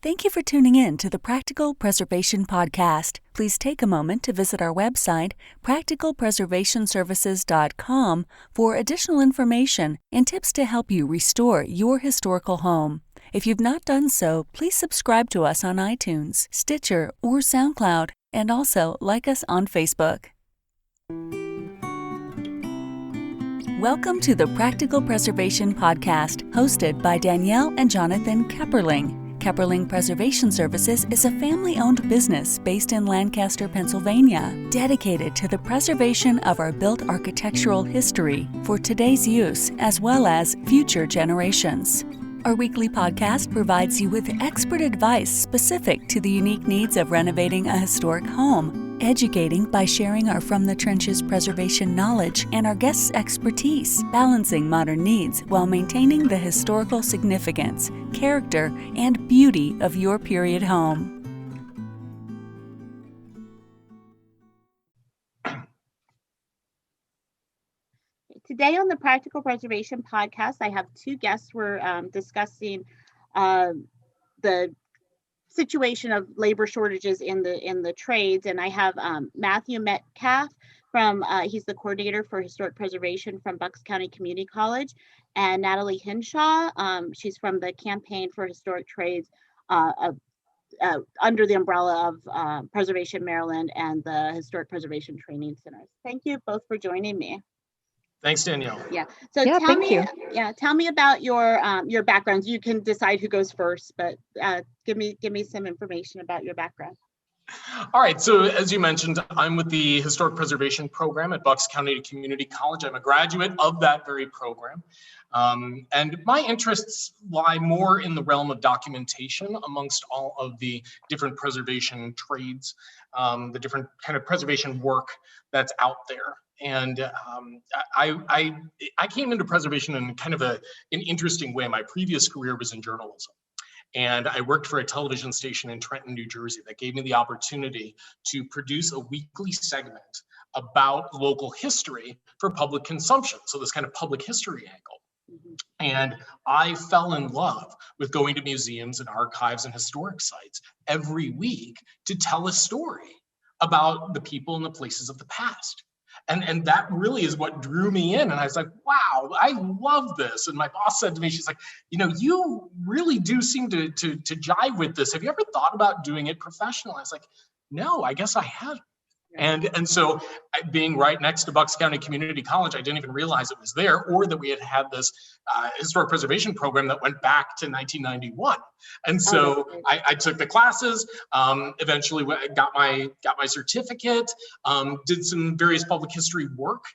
Thank you for tuning in to the Practical Preservation Podcast. Please take a moment to visit our website, practicalpreservationservices.com, for additional information and tips to help you restore your historical home. If you've not done so, please subscribe to us on iTunes, Stitcher, or SoundCloud, and also like us on Facebook. Welcome to the Practical Preservation Podcast, hosted by Danielle and Jonathan Kepperling. Kepperling Preservation Services is a family-owned business based in Lancaster, Pennsylvania, dedicated to the preservation of our built architectural history for today's use as well as future generations. Our weekly podcast provides you with expert advice specific to the unique needs of renovating a historic home, educating by sharing our From the Trenches preservation knowledge and our guests' expertise, balancing modern needs while maintaining the historical significance, character, and beauty of your period home. Today on the Practical Preservation Podcast, I have two guests. We're discussing the situation of labor shortages in the trades, and I have Matthew Metcalf he's the coordinator for historic preservation from Bucks County Community College, and Natalie Henshaw. She's from the Campaign for Historic Trades under the umbrella of Preservation Maryland and the Historic Preservation Training Centers. Thank you both for joining me. Thanks, Danielle. Yeah. So tell me about your backgrounds. You can decide who goes first, but give me some information about your background. All right. So as you mentioned, I'm with the Historic Preservation Program at Bucks County Community College. I'm a graduate of that very program. And my interests lie more in the realm of documentation amongst all of the different preservation trades, the different kind of preservation work that's out there. And I came into preservation in kind of an interesting way. My previous career was in journalism, and I worked for a television station in Trenton, New Jersey, that gave me the opportunity to produce a weekly segment about local history for public consumption. So this kind of public history angle. And I fell in love with going to museums and archives and historic sites every week to tell a story about the people and the places of the past. And that really is what drew me in. And I was like, wow, I love this. And my boss said to me, she's like, you really do seem to jive with this. Have you ever thought about doing it professionally? I was like, no, I guess I haven't. And so being right next to Bucks County Community College, I didn't even realize it was there, or that we had this historic preservation program that went back to 1991. And so I took the classes, eventually got my certificate, did some various public history work,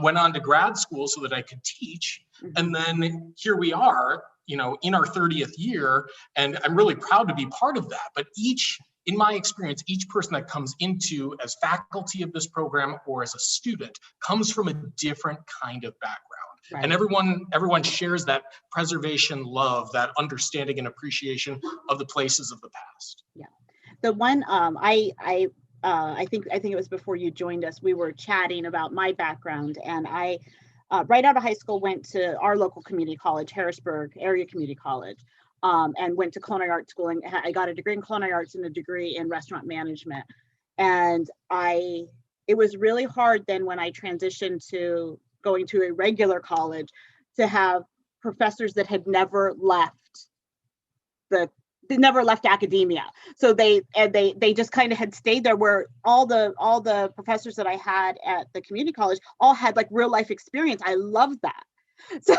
went on to grad school so that I could teach. And then here we are, in our 30th year, and I'm really proud to be part of that. But in my experience, each person that comes into as faculty of this program or as a student comes from a different kind of background. Right. And everyone shares that preservation love, that understanding and appreciation of the places of the past. Yeah. The one I think it was before you joined us, we were chatting about my background, and I right out of high school went to our local community college, Harrisburg Area Community College. And went to culinary arts school, and I got a degree in culinary arts and a degree in restaurant management. And it was really hard then when I transitioned to going to a regular college to have professors that had never left academia. So they just kind of had stayed there, where all the professors that I had at the community college all had like real life experience. I loved that. So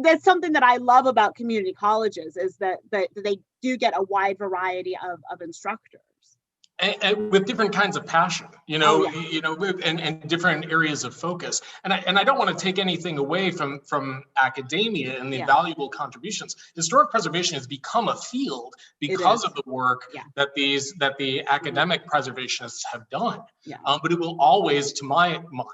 that's something that I love about community colleges, is that they do get a wide variety of instructors. And with different kinds of passion, and different areas of focus. And I don't want to take anything away from academia and the valuable contributions. Historic preservation has become a field because of the work that the academic preservationists have done. Yeah. But it will always, to my mind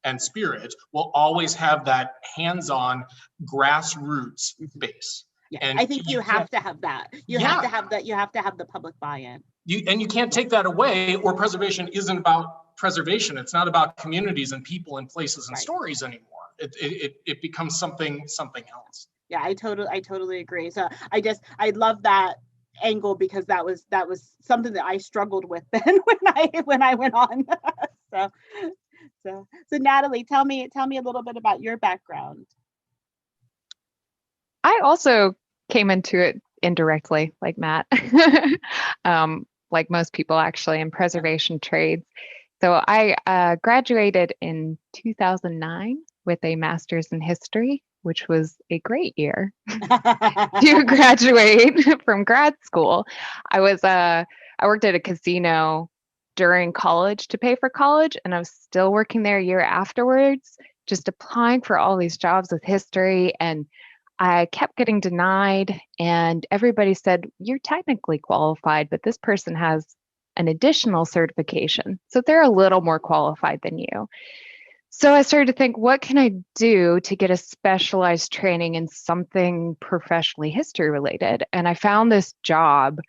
and spirit, will always have that hands-on grassroots base. Yeah, and I think you have to have that. You have to have that. You have to have the public buy-in. You can't take that away, or preservation isn't about preservation. It's not about communities and people and places and stories anymore. It becomes something else. Yeah, I totally agree. So I love that angle, because that was something that I struggled with then when I went on. so so Natalie, tell me a little bit about your background. I also came into it indirectly, like Matt, like most people actually, in preservation trades. So I graduated in 2009 with a master's in history, which was a great year to graduate from grad school. I worked at a casino during college to pay for college, and I was still working there a year afterwards, just applying for all these jobs with history, and I kept getting denied, and everybody said, "You're technically qualified, but this person has an additional certification, so they're a little more qualified than you." So I started to think, what can I do to get a specialized training in something professionally history related? And I found this job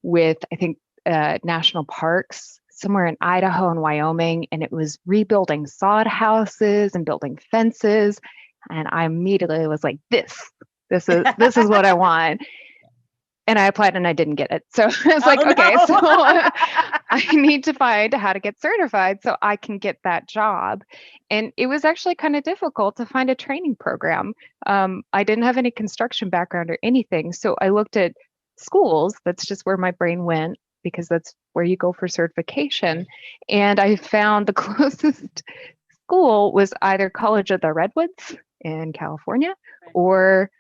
with, I think, national parks somewhere in Idaho and Wyoming, and it was rebuilding sod houses and building fences. And I immediately was like, this is what I want. And I applied and I didn't get it. So I was like, okay, so I need to find how to get certified so I can get that job. And it was actually kind of difficult to find a training program. I didn't have any construction background or anything. So I looked at schools. That's just where my brain went, because that's where you go for certification. And I found the closest school was either College of the Redwoods in California or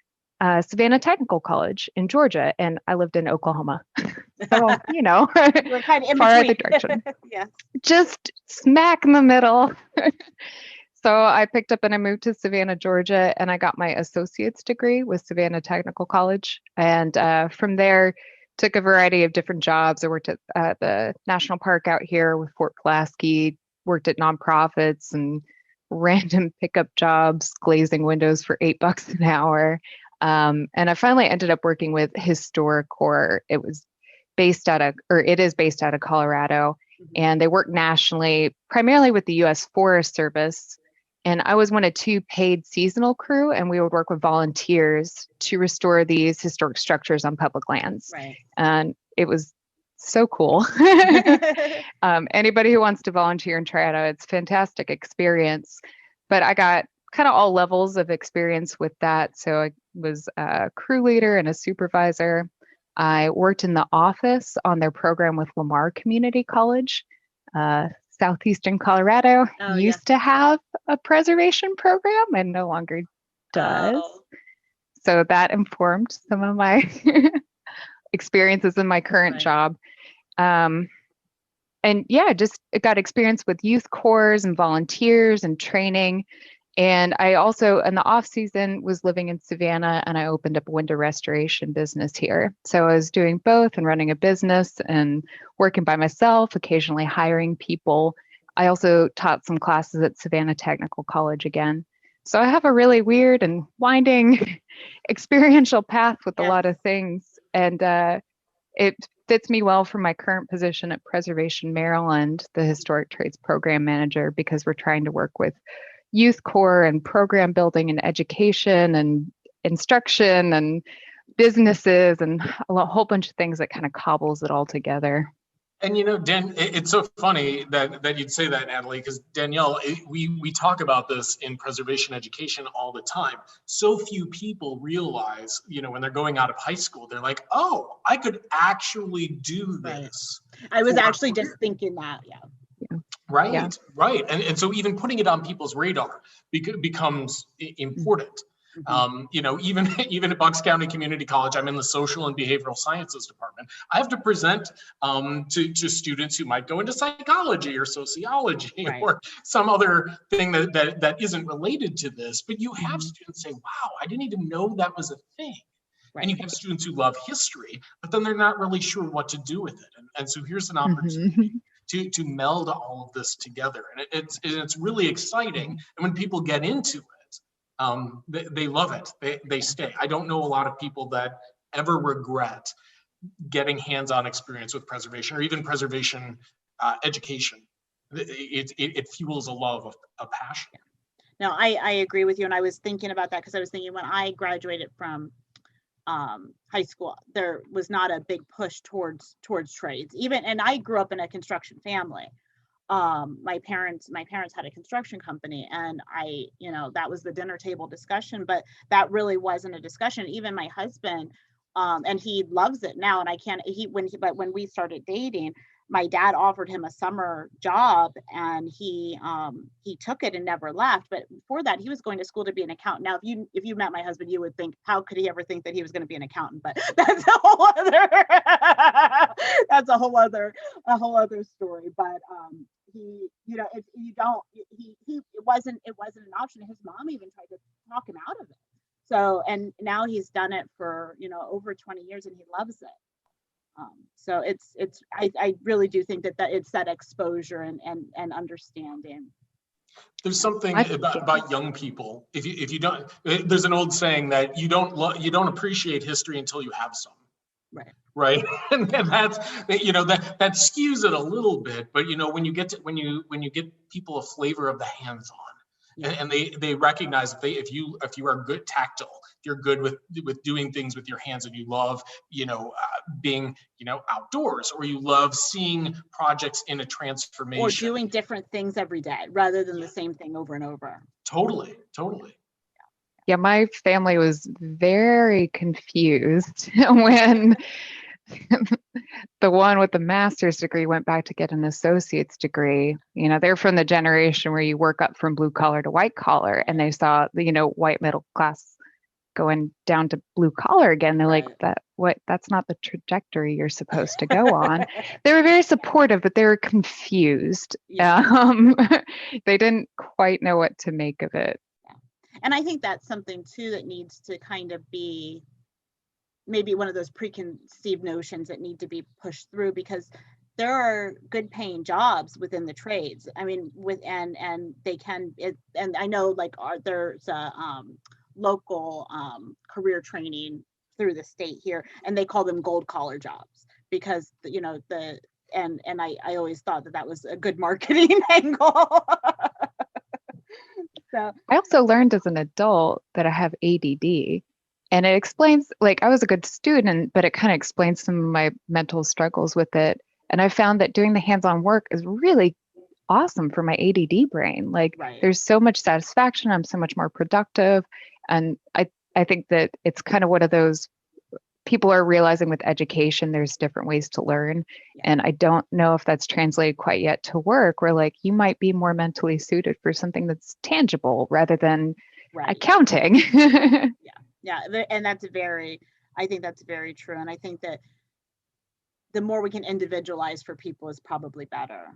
Savannah Technical College in Georgia, and I lived in Oklahoma. So, We're kind of in far between. other direction. Yeah. Just smack in the middle. So I picked up and I moved to Savannah, Georgia, and I got my associate's degree with Savannah Technical College. And from there, took a variety of different jobs. I worked at the national park out here with Fort Pulaski, worked at nonprofits and random pickup jobs, glazing windows for $8 an hour. And I finally ended up working with HistoriCorps. It is based out of Colorado, and they work nationally, primarily with the U.S. Forest Service. And I was one of two paid seasonal crew, and we would work with volunteers to restore these historic structures on public lands. Right. And it was so cool. Anybody who wants to volunteer and try it out, it's a fantastic experience. But I got kind of all levels of experience with that. So I was a crew leader and a supervisor. I worked in the office on their program with Lamar Community College. Southeastern Colorado used to have a preservation program and no longer does. So that informed some of my experiences in my current job. And yeah, just got experience with youth corps and volunteers and training. And I also, in the off season, was living in Savannah, and I opened up a window restoration business here. So I was doing both and running a business and working by myself, occasionally hiring people. I also taught some classes at Savannah Technical College again. So I have a really weird and winding experiential path with a lot of things. And it fits me well for my current position at Preservation Maryland, the Historic Trades Program Manager, because we're trying to work with youth corps and program building and education and instruction and businesses and a whole bunch of things that kind of cobbles it all together. And Dan, it's so funny that you'd say that, Natalie, because Danielle, we talk about this in preservation education all the time. So few people realize, when they're going out of high school, they're like, oh, I could actually do this. Right. I was actually just thinking that, Right. And so even putting it on people's radar becomes important. Even at Bucks County Community College, I'm in the social and behavioral sciences department. I have to present to students who might go into psychology or sociology or some other thing that isn't related to this. But you have students say, wow, I didn't even know that was a thing. Right. And you have students who love history, but then they're not really sure what to do with it. And so here's an opportunity to meld all of this together. And it's really exciting. And when people get into it, they love it. They stay. I don't know a lot of people that ever regret getting hands-on experience with preservation or even preservation education. It fuels a love, a passion. No, I agree with you. And I was thinking about that because I was thinking when I graduated from high school, there was not a big push towards trades. Even, and I grew up in a construction family. My parents had a construction company, and that was the dinner table discussion, but that really wasn't a discussion. Even my husband, and he loves it now, and I can't, but when we started dating, my dad offered him a summer job, and he took it and never left. But before that, he was going to school to be an accountant. Now, if you met my husband, you would think, how could he ever think that he was going to be an accountant? But that's a whole other story. But he, if you don't, it wasn't an option. His mom even tried to talk him out of it. So, and now he's done it for over 20 years, and he loves it. So I really do think that it's that exposure and understanding. There's something about young people. If you don't, there's an old saying that you don't appreciate history until you have some. Right. And that's, that skews it a little bit, but when you get people a flavor of the hands-on, and they recognize if you are good tactile, you're good with doing things with your hands, and you love being outdoors, or you love seeing projects in a transformation, or doing different things every day rather than the same thing over and over. Totally. Yeah, my family was very confused when the one with the master's degree went back to get an associate's degree. They're from the generation where you work up from blue collar to white collar, and they saw the white middle class going down to blue collar again. They're like, that's not the trajectory you're supposed to go on. They were very supportive, but they were confused. They didn't quite know what to make of it. And I think that's something too that needs to kind of be maybe one of those preconceived notions that need to be pushed through, because there are good paying jobs within the trades. I mean, and they can, and I know there's a local career training through the state here, and they call them gold collar jobs, because and I always thought that was a good marketing angle. So I also learned as an adult that I have ADD. And it explains, I was a good student, but it kind of explains some of my mental struggles with it. And I found that doing the hands-on work is really awesome for my ADD brain. There's so much satisfaction. I'm so much more productive. And I think that it's kind of one of those, people are realizing with education, there's different ways to learn. Yeah. And I don't know if that's translated quite yet to work, where you might be more mentally suited for something that's tangible rather than accounting. Yeah, and I think that's very true. And I think that the more we can individualize for people is probably better.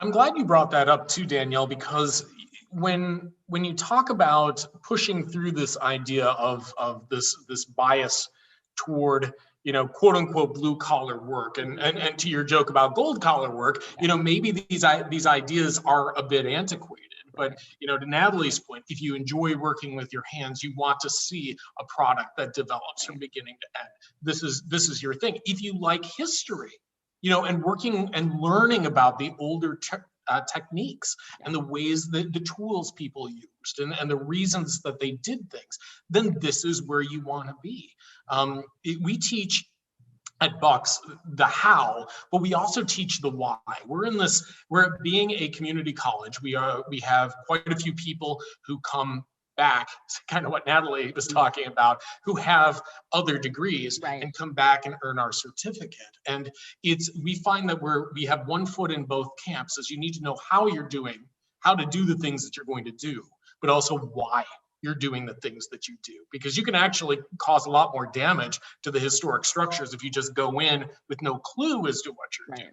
I'm glad you brought that up too, Danielle, because when you talk about pushing through this idea of this bias toward quote unquote blue collar work, and to your joke about gold collar work, maybe these ideas are a bit antiquated. But to Natalie's point, if you enjoy working with your hands, you want to see a product that develops from beginning to end. This is your thing. If you like history, and working and learning about the older techniques and the ways that the tools people used and the reasons that they did things, then this is where you want to be. We teach at Bucks the how, but we also teach the why. We're being a community college. We have quite a few people who come back, kind of what Natalie was talking about, who have other degrees and come back and earn our certificate. And we find that we have one foot in both camps, as you need to know how to do the things that you're going to do, but also why you're doing the things that you do, because you can actually cause a lot more damage to the historic structures if you just go in with no clue as to what you're doing.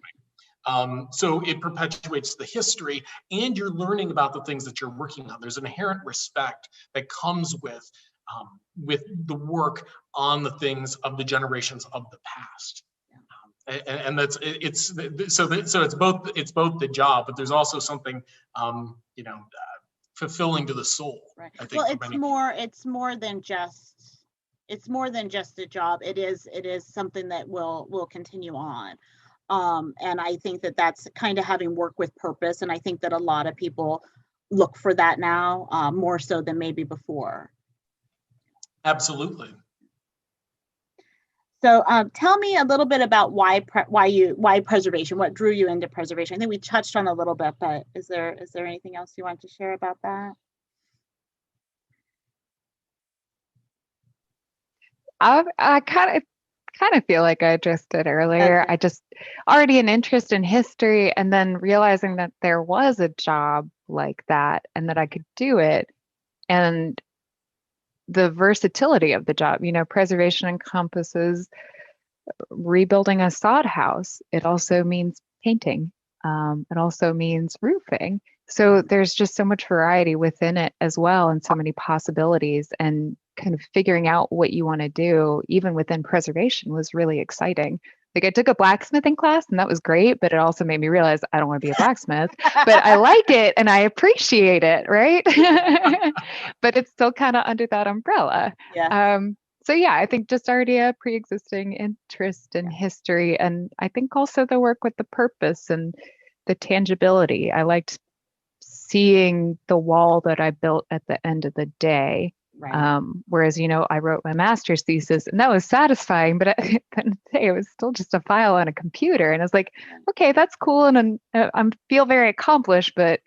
So it perpetuates the history, and you're learning about the things that you're working on. There's an inherent respect that comes with the work on the things of the generations of the past. And it's both the job, but there's also something fulfilling to the soul. Right. I think it's more than just a job. It is something that will continue on. And I think that that's kind of having work with purpose. And I think that a lot of people look for that now, more so than maybe before. Absolutely. So tell me a little bit about why preservation, what drew you into preservation. I think we touched on a little bit, but is there anything else you want to share about that? I kind of feel like I just did earlier. Okay. I just already an interest in history, and then realizing that there was a job like that and that I could do it, and the versatility of the job. Preservation encompasses rebuilding a sod house. It also means painting. It also means roofing. So there's just so much variety within it as well, and so many possibilities, and kind of figuring out what you want to do, even within preservation, was really exciting. Like, I took a blacksmithing class and that was great, but it also made me realize I don't want to be a blacksmith, but I like it and I appreciate it, right? But it's still kind of under that umbrella. Yeah. So yeah, I think just already a pre-existing interest in history, and I think also the work with the purpose and the tangibility. I liked seeing the wall that I built at the end of the day. Right. Whereas, I wrote my master's thesis and that was satisfying, but at the end of the day, it was still just a file on a computer. And I was like, okay, that's cool. And I feel very accomplished, but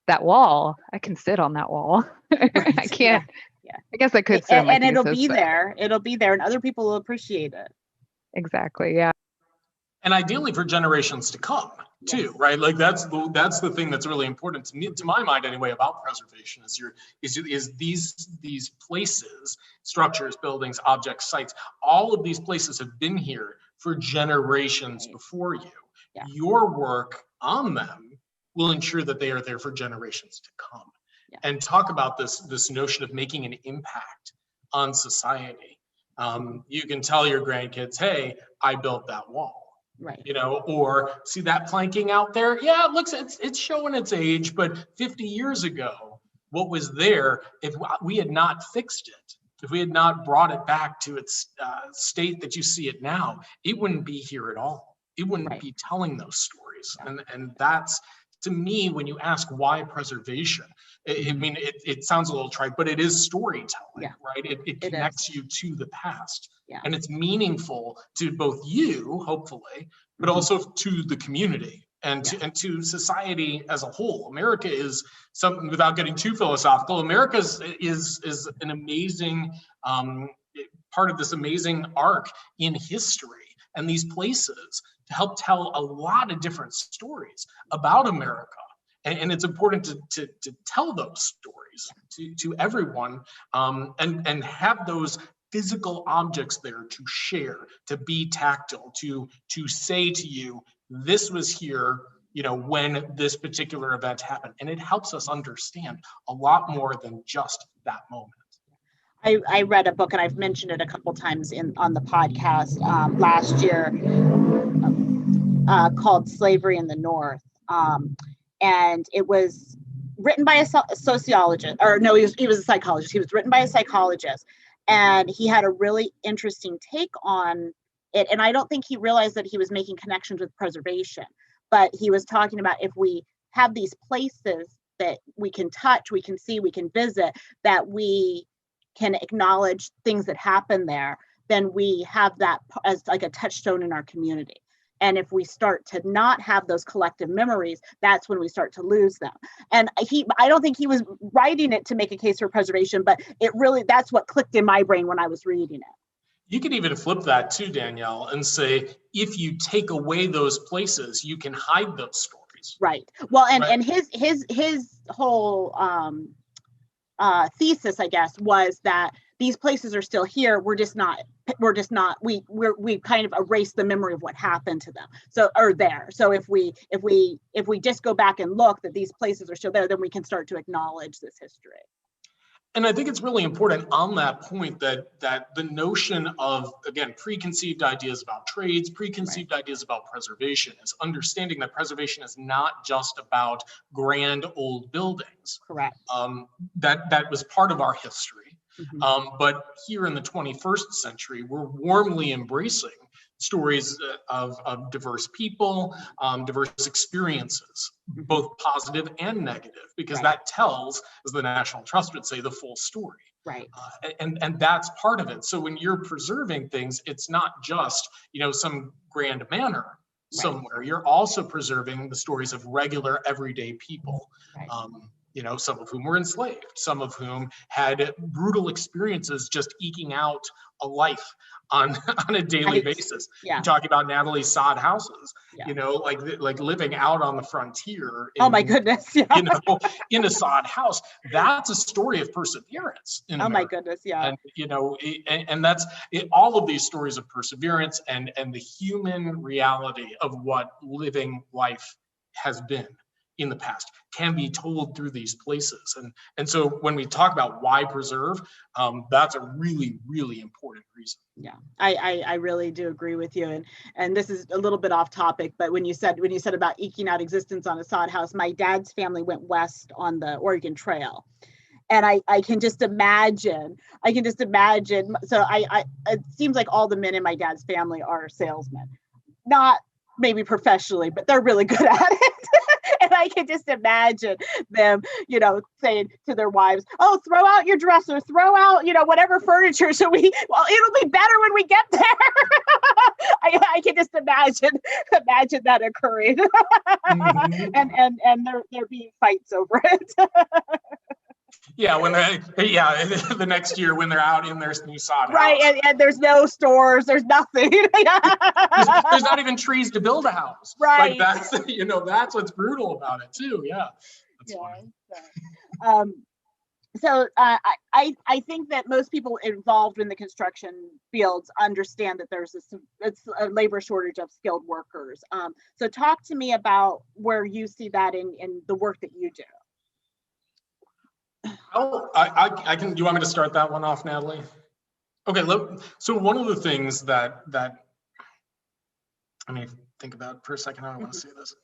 that wall, I can sit on that wall. Right. I can't. Yeah. I guess I could sit on my and it'll thesis, be but... there. It'll be there and other people will appreciate it. Exactly. Yeah. And ideally for generations to come too, right? Like that's the thing that's really important to me, to my mind anyway, about preservation is these places, structures, buildings, objects, sites, all of these places have been here for generations before you. Yeah. Your work on them will ensure that they are there for generations to come. Yeah. And talk about this notion of making an impact on society. You can tell your grandkids, hey, I built that wall. Right. Or see that planking out there? Yeah, it looks, it's showing its age, but 50 years ago, what was there, if we had not fixed it, if we had not brought it back to its state that you see it now, it wouldn't be here at all. It wouldn't be telling those stories. And that's, to me, when you ask why preservation, it sounds a little trite, but it is storytelling, right? It connects you to the past. Yeah. And it's meaningful to both you, hopefully, but also to the community and to society as a whole. America is something, without getting too philosophical, America is an amazing part of this amazing arc in history and these places to help tell a lot of different stories about America. And it's important to tell those stories to everyone and have those physical objects there to share, to be tactile, to say to you, this was here, when this particular event happened. And it helps us understand a lot more than just that moment. I read a book, and I've mentioned it a couple times on the podcast last year, called Slavery in the North. And it was written by a sociologist, or no, he was a psychologist. He was written by a psychologist, and he had a really interesting take on it. And I don't think he realized that he was making connections with preservation, but he was talking about if we have these places that we can touch, we can see, we can visit, that we can acknowledge things that happen there, then we have that as like a touchstone in our community. And if we start to not have those collective memories, that's when we start to lose them. And I don't think he was writing it to make a case for preservation, but that's what clicked in my brain when I was reading it. You could even flip that too, Danielle, and say, if you take away those places, you can hide those stories. Right. Well, and his whole thesis, I guess, was that these places are still here. We kind of erased the memory of what happened to them. So if we just go back and look that these places are still there, then we can start to acknowledge this history. And I think it's really important on that point that the notion of, again, preconceived ideas about trades, preconceived ideas about preservation is understanding that preservation is not just about grand old buildings. Correct. That was part of our history. Mm-hmm. But here in the 21st century, we're warmly embracing stories of diverse people, diverse experiences, both positive and negative, because that tells, as the National Trust would say, the full story. Right. And that's part of it. So when you're preserving things, it's not just, some grand manor somewhere. You're also preserving the stories of regular, everyday people. Some of whom were enslaved, some of whom had brutal experiences just eking out a life on a daily basis. You're talking about Natalie's sod houses, like living out on the frontier. Oh my goodness. Yeah. In a sod house. That's a story of perseverance. In America. My goodness. Yeah. And that's it, all of these stories of perseverance and the human reality of what living life has been in the past can be told through these places. And so when we talk about why preserve, that's a really, really important reason. Yeah, I really do agree with you. And this is a little bit off topic, but when you said about eking out existence on a sod house, my dad's family went west on the Oregon Trail. And I can just imagine. So it seems like all the men in my dad's family are salesmen, not maybe professionally, but they're really good at it. And I can just imagine them, saying to their wives, "Oh, throw out your dresser, throw out, whatever furniture. So it'll be better when we get there." I can just imagine that occurring, and there being fights over it. Yeah, the next year when they're out in their new sod house. Right, and there's no stores, there's nothing. there's not even trees to build a house. Right. Like that's what's brutal about it too. Yeah, that's funny. So I think that most people involved in the construction fields understand that it's a labor shortage of skilled workers. So talk to me about where you see that in the work that you do. Oh, I can. Do you want me to start that one off, Natalie? Okay. So one of the things that I mean, think about for a second how I want to say this.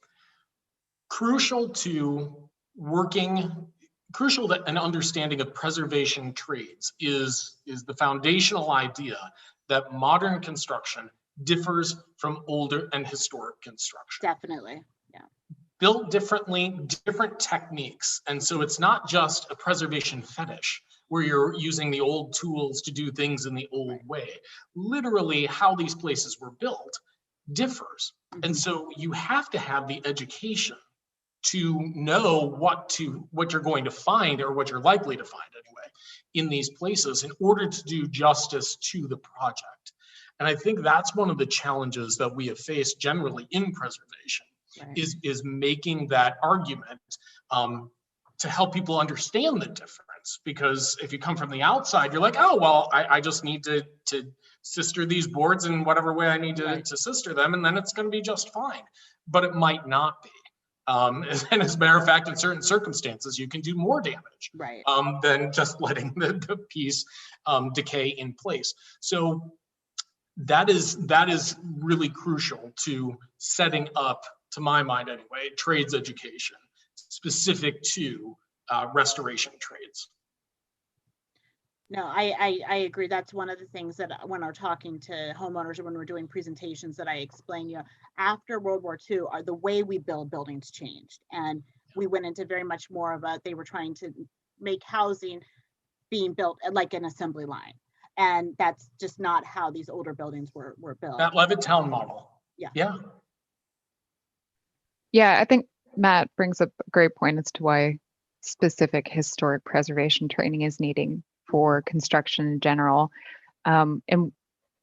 Crucial to an understanding of preservation trades is the foundational idea that modern construction differs from older and historic construction. Definitely. Built differently, different techniques. And so it's not just a preservation fetish where you're using the old tools to do things in the old way. Literally, how these places were built differs. And so you have to have the education to know what you're going to find, or what you're likely to find anyway, in these places in order to do justice to the project. And I think that's one of the challenges that we have faced generally in preservation. Right. Is making that argument to help people understand the difference. Because if you come from the outside, you're like, oh, well, I just need to sister these boards in whatever way I need to sister them, and then it's going to be just fine. But it might not be. And as a matter of fact, in certain circumstances, you can do more damage than just letting the piece decay in place. So that is really crucial to setting up, to my mind anyway, trades education specific to restoration trades. No, I agree. That's one of the things that when we're talking to homeowners or when we're doing presentations that I explain, after World War II, the way we build buildings changed. And we went into very much more of they were trying to make housing being built like an assembly line. And that's just not how these older buildings were built. That Levittown model. Yeah. Yeah, I think Matt brings up a great point as to why specific historic preservation training is needing for construction in general. And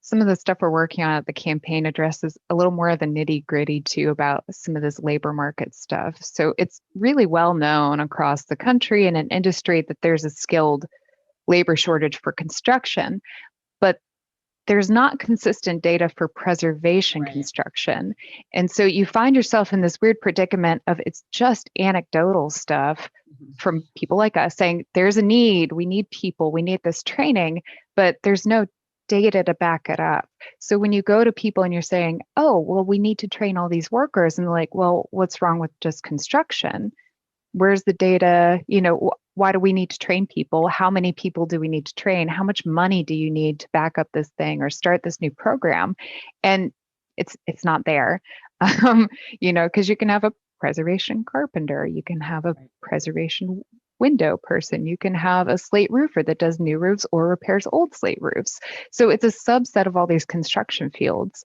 some of the stuff we're working on at the campaign addresses a little more of the nitty gritty too about some of this labor market stuff. So it's really well known across the country and in industry that there's a skilled labor shortage for construction, but there's not consistent data for preservation construction. And so you find yourself in this weird predicament of it's just anecdotal stuff from people like us saying there's a need, we need people, we need this training, but there's no data to back it up. So when you go to people and you're saying, oh, well, we need to train all these workers, and they're like, well, what's wrong with just construction? Where's the data? Why do we need to train people? How many people do we need to train? How much money do you need to back up this thing or start this new program? And it's not there. Because you can have a preservation carpenter, you can have a preservation window person, you can have a slate roofer that does new roofs or repairs old slate roofs. So it's a subset of all these construction fields.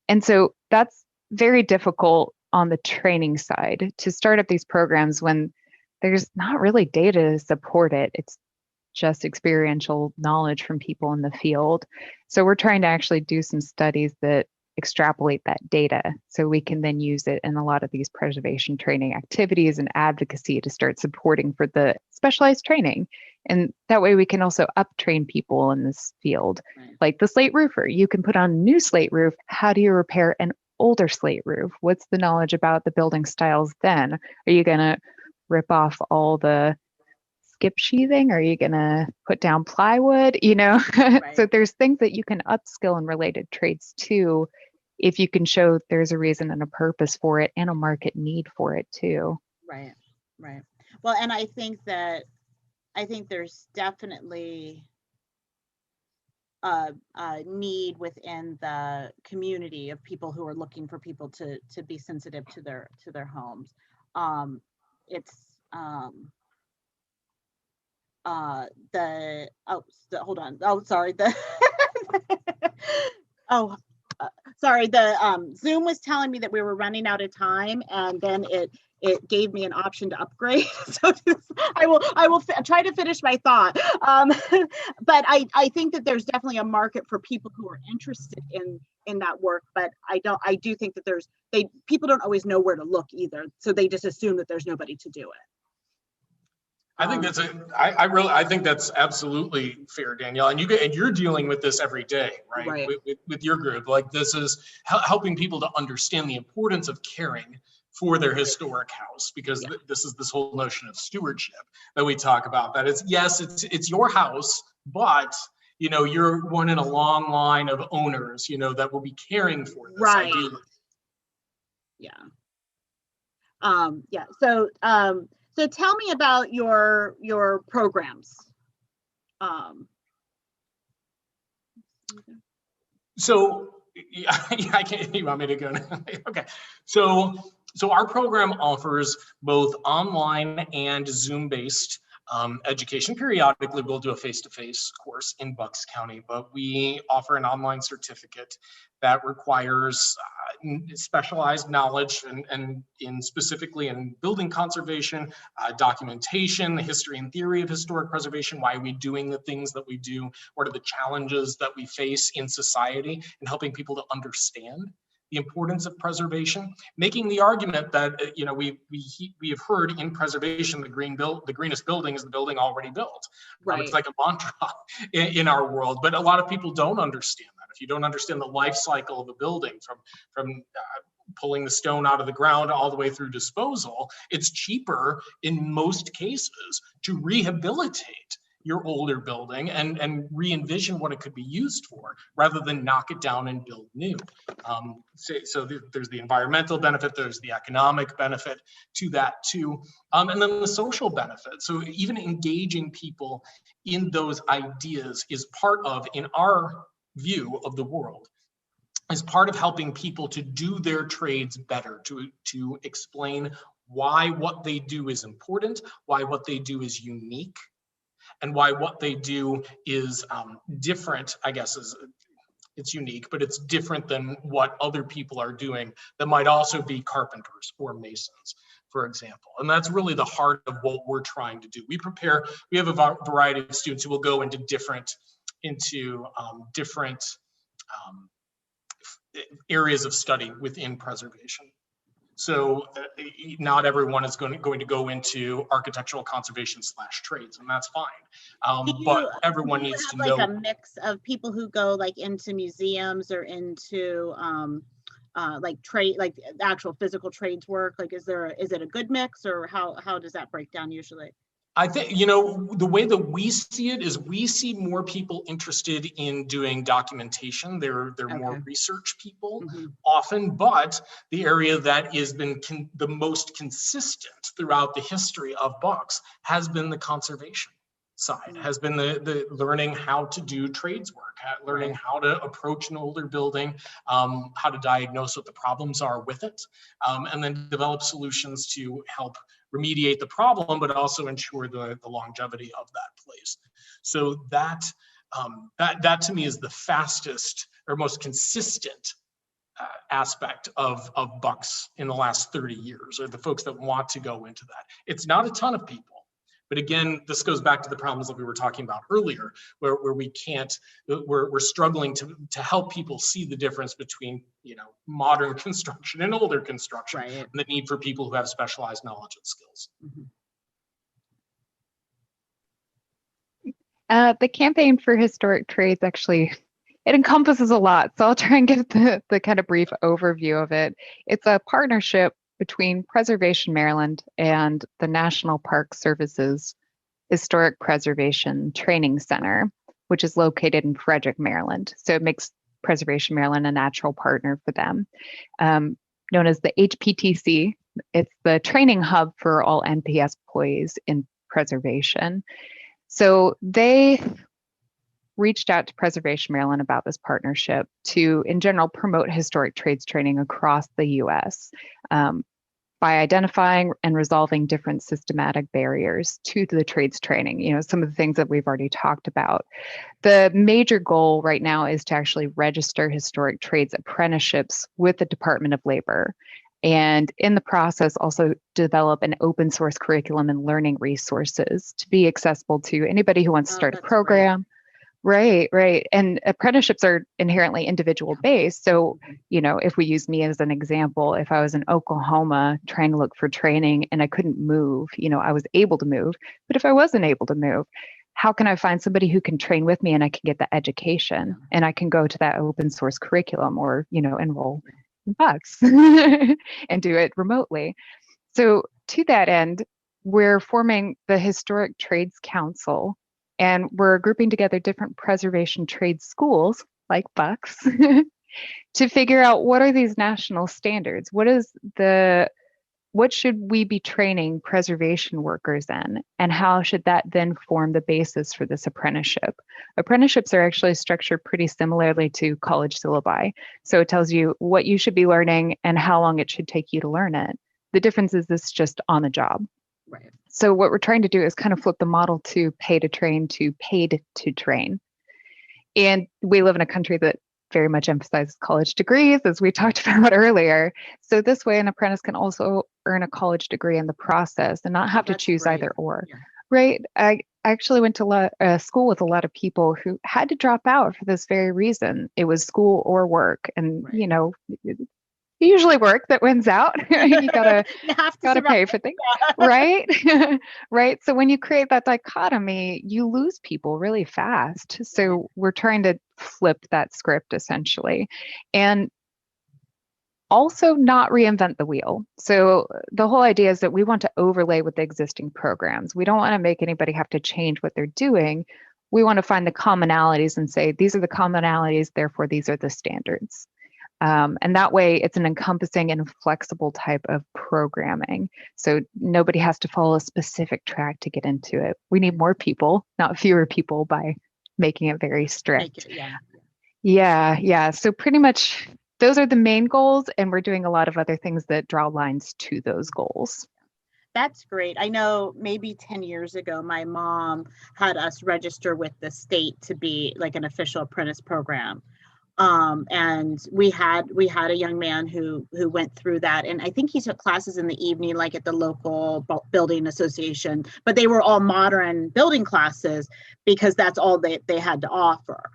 And so that's very difficult on the training side to start up these programs when there's not really data to support it. It's just experiential knowledge from people in the field. So we're trying to actually do some studies that extrapolate that data so we can then use it in a lot of these preservation training activities and advocacy to start supporting for the specialized training. And that way we can also up-train people in this field. Right. Like the slate roofer, you can put on a new slate roof. How do you repair an older slate roof? What's the knowledge about the building styles then? Are you going to rip off all the skip sheathing? Are you going to put down plywood? Right. So there's things that you can upskill in related trades too, if you can show there's a reason and a purpose for it and a market need for it too. Right. Well, and I think there's definitely a need within the community of people who are looking for people to be sensitive to their homes. The Zoom was telling me that we were running out of time, and then it gave me an option to upgrade. So I will try to finish my thought. But I think that there's definitely a market for people who are interested in that work. But I do think that people don't always know where to look either. So they just assume that there's nobody to do it. I think I think that's absolutely fair, Danielle. And you're dealing with this every day, right? With your group, like this is helping people to understand the importance of caring for their historic house, because this is this whole notion of stewardship that we talk about. That is, yes, it's your house, but you're one in a long line of owners, that will be caring for this. Right. Ideally. Yeah. So tell me about your programs. So I can't. You want me to go now? Okay. So our program offers both online and Zoom-based education. Periodically, we'll do a face-to-face course in Bucks County, but we offer an online certificate that requires specialized knowledge and specifically in building conservation, documentation, the history and theory of historic preservation, why are we doing the things that we do, what are the challenges that we face in society, and helping people to understand the importance of preservation, making the argument that we have heard in preservation, the greenest building is the building already built. Right. It's like a mantra in our world, but a lot of people don't understand that. If you don't understand the life cycle of a building from pulling the stone out of the ground all the way through disposal, it's cheaper in most cases to rehabilitate your older building and re-envision what it could be used for, rather than knock it down and build new. So there's the environmental benefit, there's the economic benefit to that too, and then the social benefit. So even engaging people in those ideas is part of, in our view of the world, is part of helping people to do their trades better, to explain why what they do is important, why what they do is unique, and why what they do is different. I guess it's unique, but it's different than what other people are doing that might also be carpenters or masons, for example. And that's really the heart of what we're trying to do. We have a variety of students who will go into different areas of study within preservation. So not everyone is going to go into architectural conservation / trades, and that's fine. But everyone needs to know. Like a mix of people who go like into museums or into like actual physical trades work. Like, is it a good mix, or how does that break down usually? I think, the way that we see it is we see more people interested in doing documentation. They're more research people often, but the area that has been the most consistent throughout the history of Bucks has been the conservation. side, has been the learning how to do trades work, learning how to approach an older building, how to diagnose what the problems are with it, and then develop solutions to help remediate the problem, but also ensure the longevity of that place. So that to me is the fastest or most consistent aspect of Bucks in the last 30 years, or the folks that want to go into that. It's not a ton of people. But again, this goes back to the problems that we were talking about earlier, where we can't, we're struggling to help people see the difference between, modern construction and older construction, right, and the need for people who have specialized knowledge and skills. The campaign for historic trades actually, it encompasses a lot. So I'll try and give the kind of brief overview of it. It's a partnership between Preservation Maryland and the National Park Service's Historic Preservation Training Center, which is located in Frederick, Maryland. So it makes Preservation Maryland a natural partner for them. Known as the HPTC, it's the training hub for all NPS employees in preservation. So they reached out to Preservation Maryland about this partnership to, in general, promote historic trades training across the U.S. By identifying and resolving different systematic barriers to the trades training, some of the things that we've already talked about. The major goal right now is to actually register historic trades apprenticeships with the Department of Labor. And in the process, also develop an open source curriculum and learning resources to be accessible to anybody who wants to start a program. Great. Right. And apprenticeships are inherently individual based. So, if we use me as an example, if I was in Oklahoma trying to look for training and I couldn't move, I was able to move. But if I wasn't able to move, how can I find somebody who can train with me and I can get the education and I can go to that open source curriculum or, enroll in Bucks and do it remotely. So to that end, we're forming the Historic Trades Council. And we're grouping together different preservation trade schools like Bucks to figure out what are these national standards? What should we be training preservation workers in? And how should that then form the basis for this apprenticeship? Apprenticeships are actually structured pretty similarly to college syllabi. So it tells you what you should be learning and how long it should take you to learn it. The difference is this is just on the job. Right. So what we're trying to do is kind of flip the model to pay to train to paid to train. And we live in a country that very much emphasizes college degrees, as we talked about earlier. So this way, an apprentice can also earn a college degree in the process and not have to choose either or. Yeah. Right. I actually went to school with a lot of people who had to drop out for this very reason. It was school or work. And, usually work that wins out. you gotta pay for things, right? Right. So when you create that dichotomy, you lose people really fast. So we're trying to flip that script essentially, and also not reinvent the wheel. So the whole idea is that we want to overlay with the existing programs. We don't want to make anybody have to change what they're doing. We want to find the commonalities and say, these are the commonalities, therefore these are the standards. And that way it's an encompassing and flexible type of programming. So nobody has to follow a specific track to get into it. We need more people, not fewer people, by making it very strict. Yeah. So pretty much those are the main goals, and we're doing a lot of other things that draw lines to those goals. That's great. I know maybe 10 years ago, my mom had us register with the state to be like an official apprentice program. And we had a young man who went through that, and I think he took classes in the evening, like at the local building association, but they were all modern building classes because that's all they had to offer.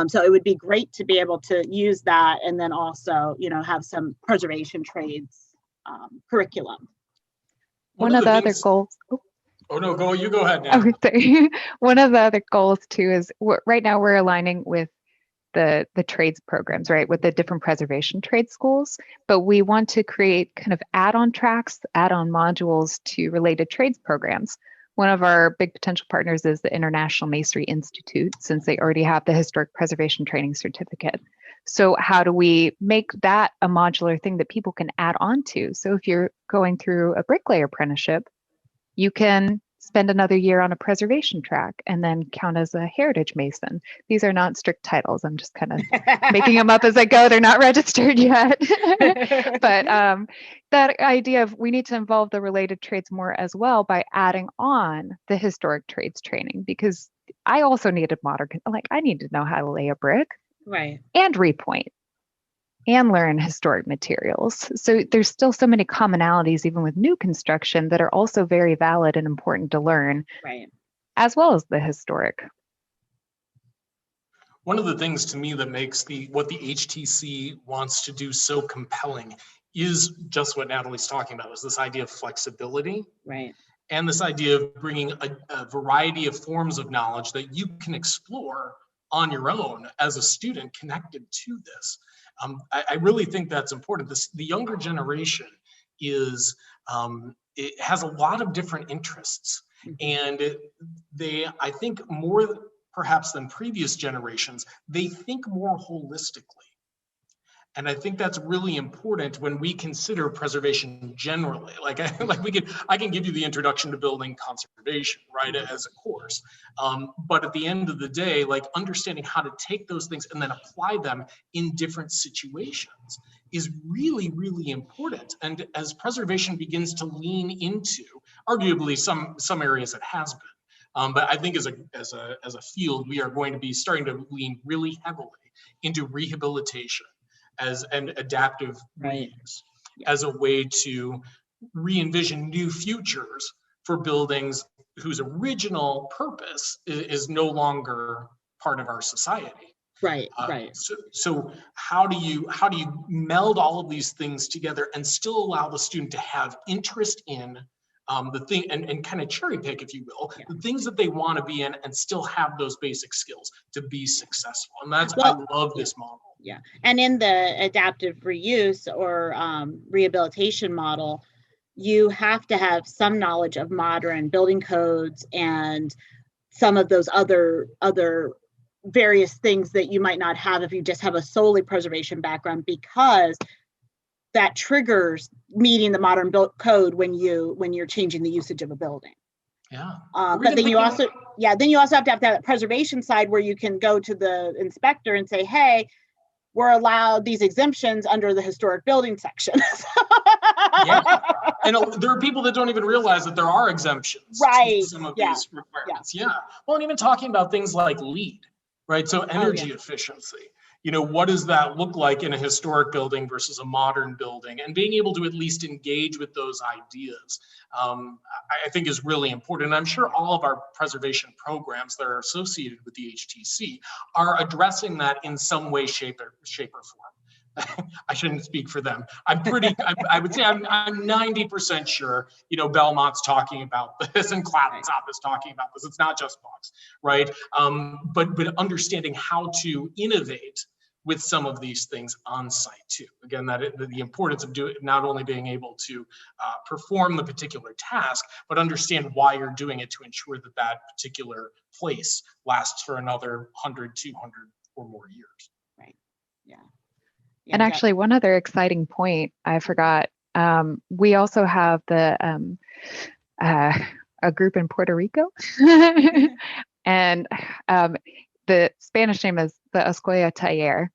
So it would be great to be able to use that and then also, have some preservation trades curriculum. One of the other goals. Oh no, you go ahead now. One of the other goals too is right now we're aligning with the trades programs, right, with the different preservation trade schools, but we want to create kind of add-on tracks, add-on modules to related trades programs. One of our big potential partners is the International Masonry Institute, since they already have the Historic Preservation Training Certificate. So how do we make that a modular thing that people can add on to? So if you're going through a bricklayer apprenticeship, you can spend another year on a preservation track and then count as a heritage mason. These are not strict titles. I'm just kind of making them up as I go. They're not registered yet. But that idea of we need to involve the related trades more as well by adding on the historic trades training, because I also needed I need to know how to lay a brick, right, and repoint and learn historic materials. So there's still so many commonalities, even with new construction, that are also very valid and important to learn, right, as well as the historic. One of the things to me that makes what the HTC wants to do so compelling is just what Natalie's talking about, is this idea of flexibility. right. And this idea of bringing a variety of forms of knowledge that you can explore on your own as a student connected to this. I really think that's important. The younger generation it has a lot of different interests, and I think more perhaps than previous generations, they think more holistically. And I think that's really important when we consider preservation generally. I can give you the introduction to building conservation, right, as a course. But at the end of the day, understanding how to take those things and then apply them in different situations is really, really important. And as preservation begins to lean into, arguably some areas it has been, but I think as a field, we are going to be starting to lean really heavily into rehabilitation and adaptive reuse as a way to re-envision new futures for buildings whose original purpose is no longer part of our society. Right. So how do you meld all of these things together and still allow the student to have interest in the thing and kind of cherry pick, if you will, the things that they want to be in and still have those basic skills to be successful. And I love this model. Yeah. And in the adaptive reuse or rehabilitation model, you have to have some knowledge of modern building codes and some of those other various things that you might not have if you just have a solely preservation background, because that triggers meeting the modern code when you're changing the usage of a building. Yeah. But then you also have to have that preservation side where you can go to the inspector and say, hey, we're allowed these exemptions under the historic building section. Yeah. And there are people that don't even realize that there are exemptions to some of these requirements. Yeah. Well, and even talking about things like LEED, right? So energy efficiency. What does that look like in a historic building versus a modern building? And being able to at least engage with those ideas, I think is really important. And I'm sure all of our preservation programs that are associated with the HTC are addressing that in some way, shape or form. I shouldn't speak for them. I would say I'm 90% sure, Belmont's talking about this and Cloudtop is talking about this. It's not just Bucks, right? But understanding how to innovate with some of these things on site too. Again, the importance of not only being able to perform the particular task, but understand why you're doing it to ensure that particular place lasts for another 100, 200 or more years. Right. Yeah. And actually, one other exciting point I forgot. We also have a group in Puerto Rico, and the Spanish name is the Escuela Taller,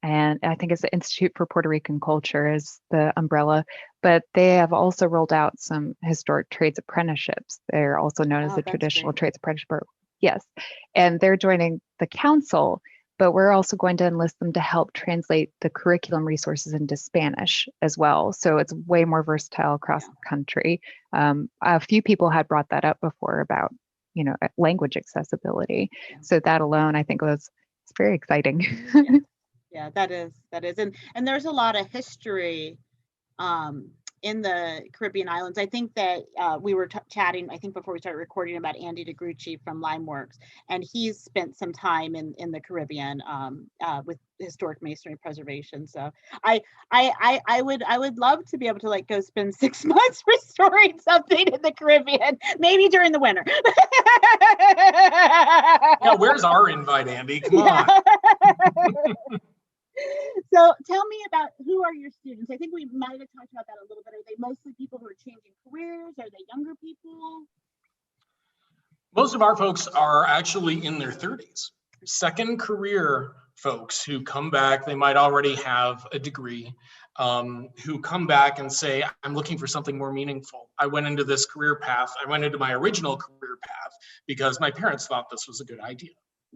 and I think it's the Institute for Puerto Rican Culture is the umbrella. But they have also rolled out some historic trades apprenticeships. They're also known as the traditional trades apprenticeship. Yes, and they're joining the council. But we're also going to enlist them to help translate the curriculum resources into Spanish as well. So it's way more versatile across the country. A few people had brought that up before about, language accessibility. Yeah. So that alone, I think it's very exciting. Yeah, that is. And there's a lot of history in the Caribbean islands. I think that we were chatting, I think before we started recording, about Andy DeGrucci from Limeworks, and he's spent some time in the Caribbean with historic masonry preservation. So I would love to be able to go spend 6 months restoring something in the Caribbean, maybe during the winter. Yeah, where's our invite, Andy? Come on. So tell me about, who are your students? I think we might have talked about that a little bit. Are they mostly people who are changing careers? Are they younger people? Most of our folks are actually in their 30s. Second career folks who come back, they might already have a degree, who come back and say, I'm looking for something more meaningful. I went into this career path. I went into my original career path because my parents thought this was a good idea.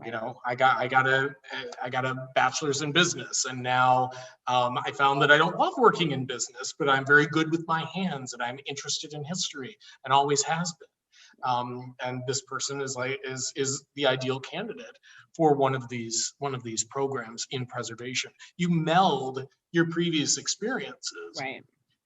You know, I got a bachelor's in business, and now I found that I don't love working in business, but I'm very good with my hands, and I'm interested in history, and always has been. And this person is the ideal candidate for one of these programs in preservation. You meld your previous experiences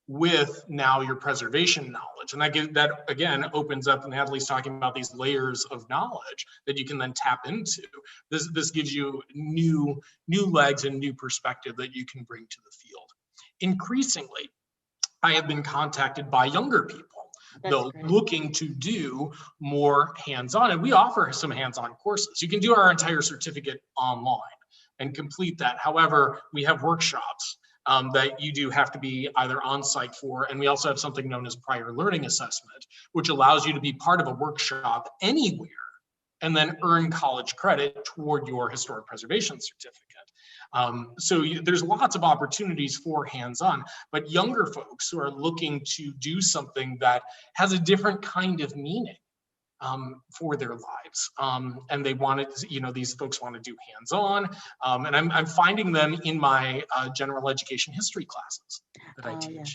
with now your preservation knowledge, and that again opens up. Natalie's talking about these layers of knowledge that you can then tap into. This gives you new legs and new perspective that you can bring to the field. Increasingly, I have been contacted by younger people though looking to do more hands-on, and we offer some hands-on courses. You can do our entire certificate online and complete that. However, we have workshops that you do have to be either on site for, and we also have something known as prior learning assessment, which allows you to be part of a workshop anywhere and then earn college credit toward your historic preservation certificate. So there's lots of opportunities for hands-on, but younger folks who are looking to do something that has a different kind of meaning for their lives, and they want to, these folks want to do hands-on, and I'm finding them in my general education history classes that I teach. Yeah.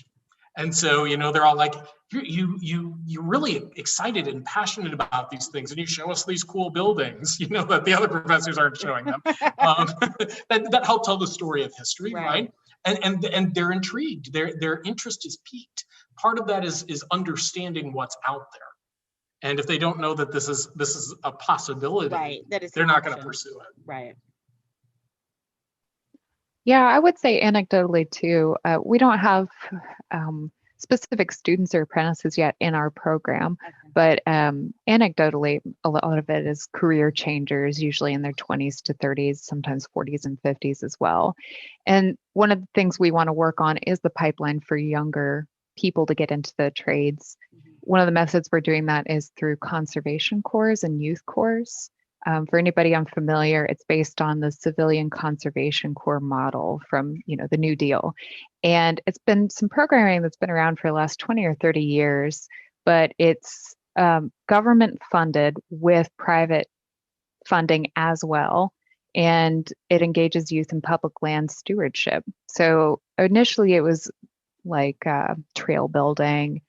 And so, they're all like, you're really excited and passionate about these things, and you show us these cool buildings, that the other professors aren't showing them. That help tell the story of history, right? And they're intrigued. Their interest is piqued. Part of that is understanding what's out there. And if they don't know that this is a possibility, they're not going to pursue it. Right. Yeah, I would say anecdotally too, we don't have specific students or apprentices yet in our program, but anecdotally, a lot of it is career changers, usually in their 20s to 30s, sometimes 40s and 50s as well. And one of the things we want to work on is the pipeline for younger people to get into the trades. One of the methods we're doing that is through conservation corps and youth corps. For anybody unfamiliar, it's based on the Civilian Conservation Corps model from, the New Deal. And it's been some programming that's been around for the last 20 or 30 years, but it's government funded with private funding as well. And it engages youth in public land stewardship. So initially it was like trail building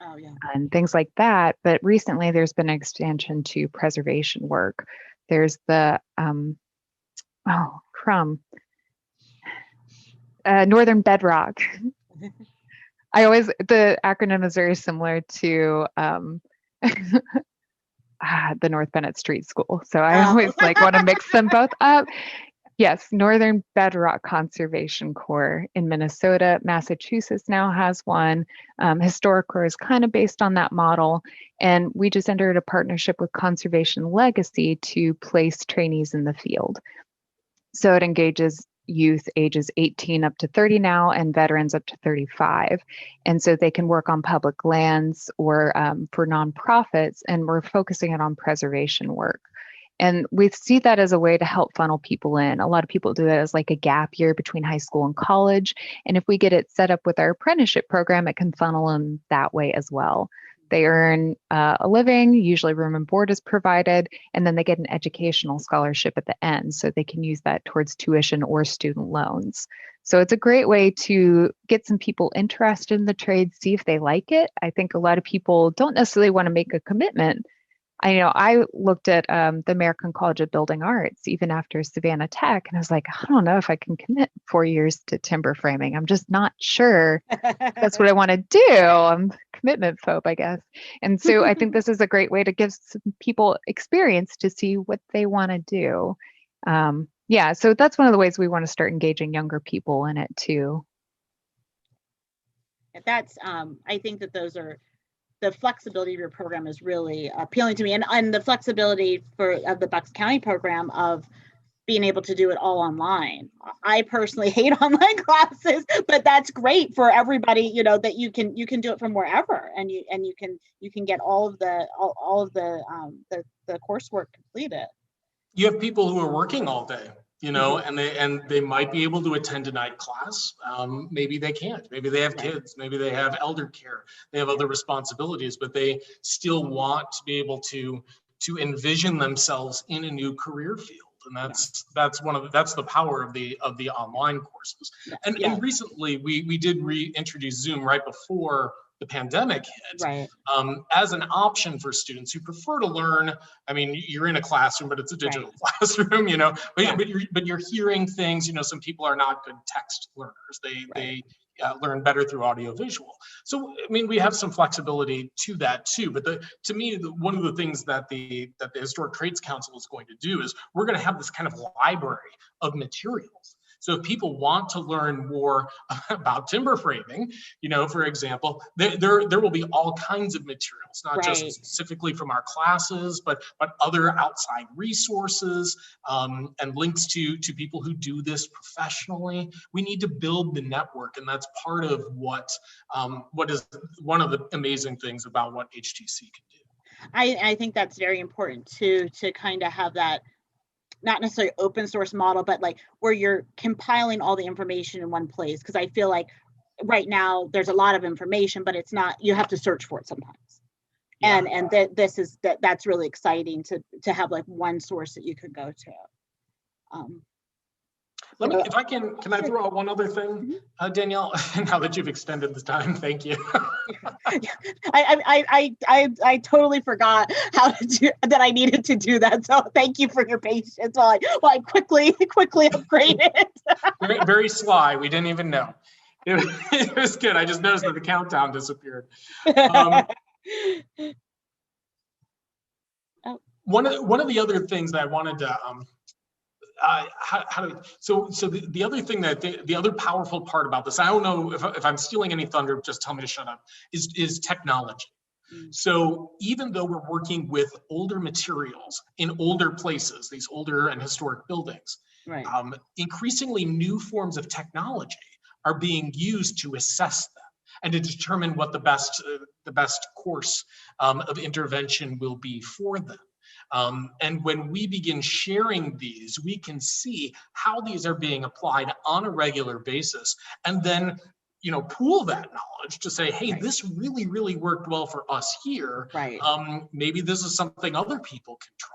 and things like that. But recently there's been an extension to preservation work. There's the Northern Bedrock. The acronym is very similar to the North Bennett Street School. So I always want to mix them both up. Yes, Northern Bedrock Conservation Corps in Minnesota. Massachusetts now has one. Historic Corps is kind of based on that model. And we just entered a partnership with Conservation Legacy to place trainees in the field. So it engages youth ages 18 up to 30 now and veterans up to 35. And so they can work on public lands or for nonprofits, and we're focusing it on preservation work. And we see that as a way to help funnel people in. A lot of people do that as like a gap year between high school and college. And if we get it set up with our apprenticeship program, it can funnel them that way as well. They earn a living, usually room and board is provided, and then they get an educational scholarship at the end. So they can use that towards tuition or student loans. So it's a great way to get some people interested in the trade, see if they like it. I think a lot of people don't necessarily want to make a commitment. I looked at the American College of Building Arts even after Savannah Tech, and I was like, I don't know if I can commit 4 years to timber framing. I'm just not sure that's what I want to do. I'm a commitment phobe, I guess. And so I think this is a great way to give some people experience to see what they want to do. So that's one of the ways we want to start engaging younger people in it too. That's, I think that the flexibility of your program is really appealing to me, and the flexibility of the Bucks County program of being able to do it all online. I personally hate online classes, but that's great for everybody, you know, that you can do it from wherever, and you can get all of the coursework completed. You have people who are working all day, you know, and they might be able to attend a night class. Maybe they can't. Maybe they have kids. Maybe they have elder care. They have other responsibilities, but they still want to be able to envision themselves in a new career field. And that's the power of the online courses. And recently we did reintroduce Zoom right before the pandemic hit, as an option for students who prefer to learn. I mean, you're in a classroom, but it's a digital classroom, you know, but you're hearing things, you know, some people are not good text learners. They learn better through audio visual. So, I mean, we have some flexibility to that too, but to me, one of the things that the Historic Trades Council is going to do is we're going to have this kind of library of materials. So if people want to learn more about timber framing, you know, for example, there will be all kinds of materials, not just specifically from our classes, but other outside resources, and links to people who do this professionally. We need to build the network, and that's part of what is one of the amazing things about what HTC can do. I think that's very important to kind of have that, not necessarily open source model, but like where you're compiling all the information in one place. Because I feel like right now there's a lot of information, but it's not, you have to search for it sometimes. And that's really exciting to have like one source that you could go to. If I can I throw out one other thing, Danielle, now that you've extended the time, thank you. I totally forgot how to do that. I needed to do that. So thank you for your patience while I quickly upgraded. very, very sly. We didn't even know. It was good. I just noticed that the countdown disappeared. One of the other things that I wanted to the other thing that the other powerful part about this, I don't know if I'm stealing any thunder, just tell me to shut up, is technology. So even though we're working with older materials in older places, these older and historic buildings, increasingly new forms of technology are being used to assess them and to determine what the best course of intervention will be for them. And when we begin sharing these, we can see how these are being applied on a regular basis, and then, you know, pool that knowledge to say, hey, this really, really worked well for us here. Maybe this is something other people can try.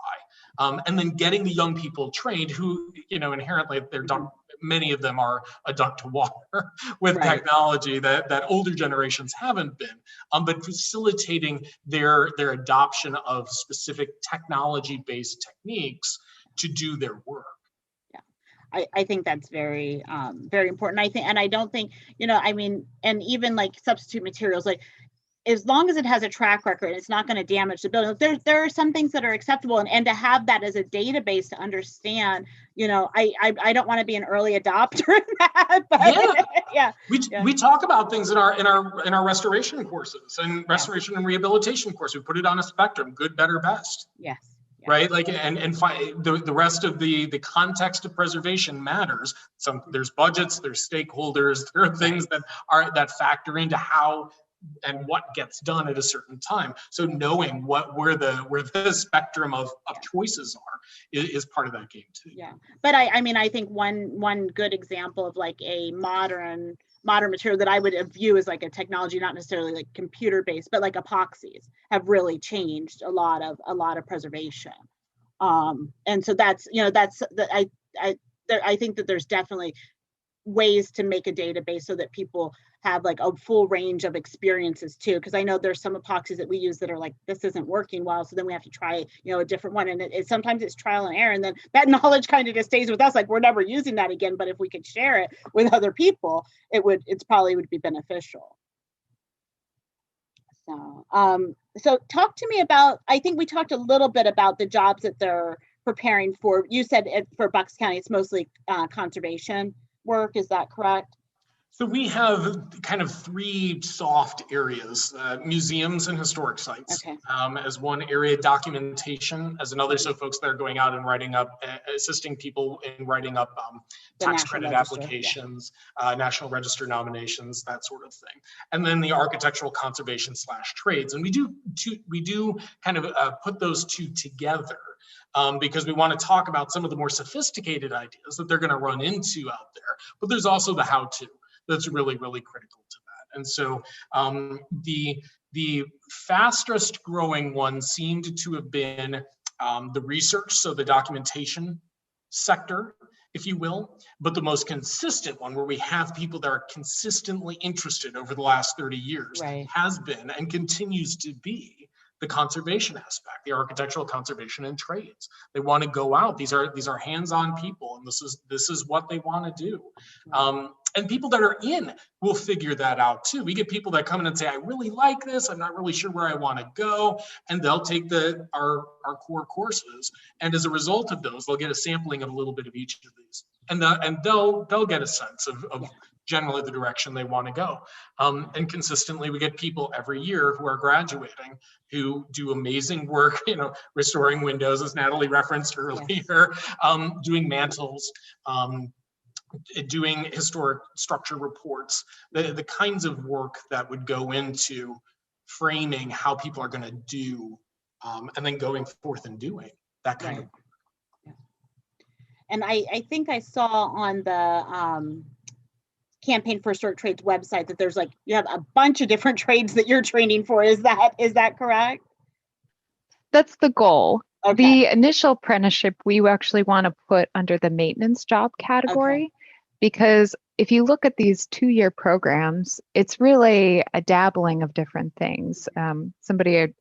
And then getting the young people trained who, you know, inherently many of them are a duck to water with technology that older generations haven't been, but facilitating their adoption of specific technology-based techniques to do their work. I think that's very, very important. I don't think, you know, I mean, and even like substitute materials, like as long as it has a track record, it's not going to damage the building. There are some things that are acceptable, and to have that as a database to understand, you know, I don't want to be an early adopter in that, but we talk about things in our restoration courses and restoration and rehabilitation course. We put it on a spectrum: good, better, best. Right, like the rest of the context of preservation matters. There's budgets, there's stakeholders, there are things that factor into how and what gets done at a certain time. So knowing where the spectrum of choices are is part of that game too. But I mean, I think one good example of like a modern material that I would view as like a technology, not necessarily like computer based, but like epoxies have really changed a lot of preservation. And so that's, you know, I think that there's definitely ways to make a database so that people have like a full range of experiences too. Because I know there's some epoxies that we use that are like, this isn't working well, so then we have to try, you know, a different one. And sometimes it's trial and error, and then that knowledge kind of just stays with us, like we're never using that again. But if we could share it with other people, it probably would be beneficial. So talk to me about, I think we talked a little bit about the jobs that they're preparing for. You said for Bucks County, it's mostly conservation work. Is that correct? So we have kind of three soft areas: museums and historic sites, Okay. as one area, documentation as another. So folks that are going out and writing up, assisting people in writing up The tax National credit Register, applications, National Register nominations, that sort of thing. And then the architectural conservation / trades. And we do kind of put those two together. Because we want to talk about some of the more sophisticated ideas that they're going to run into out there, but there's also the how-to that's really, really critical to that. And so the fastest growing one seemed to have been the research, so the documentation sector, if you will, but the most consistent one, where we have people that are consistently interested over the last 30 years, Right. has been and continues to be the conservation aspect, the architectural conservation and trades. They want to go out. These are hands-on people, and this is what they want to do. And people that are in will figure that out too. We get people that come in and say, I really like this, I'm not really sure where I want to go, and they'll take our core courses, and as a result of those, they'll get a sampling of a little bit of each of these, and they'll get a sense of generally the direction they want to go. And consistently, we get people every year who are graduating who do amazing work, restoring windows, as Natalie referenced earlier, doing mantles, doing historic structure reports, the kinds of work that would go into framing how people are going to do, and then going forth and doing that kind of work. Yeah. And I think I saw on the Campaign for Historic Trades website that there's you have a bunch of different trades that you're training for. Is that correct? That's the goal. Okay. The initial apprenticeship we actually want to put under the maintenance job category, because if you look at these 2-year programs, it's really a dabbling of different things. Somebody, I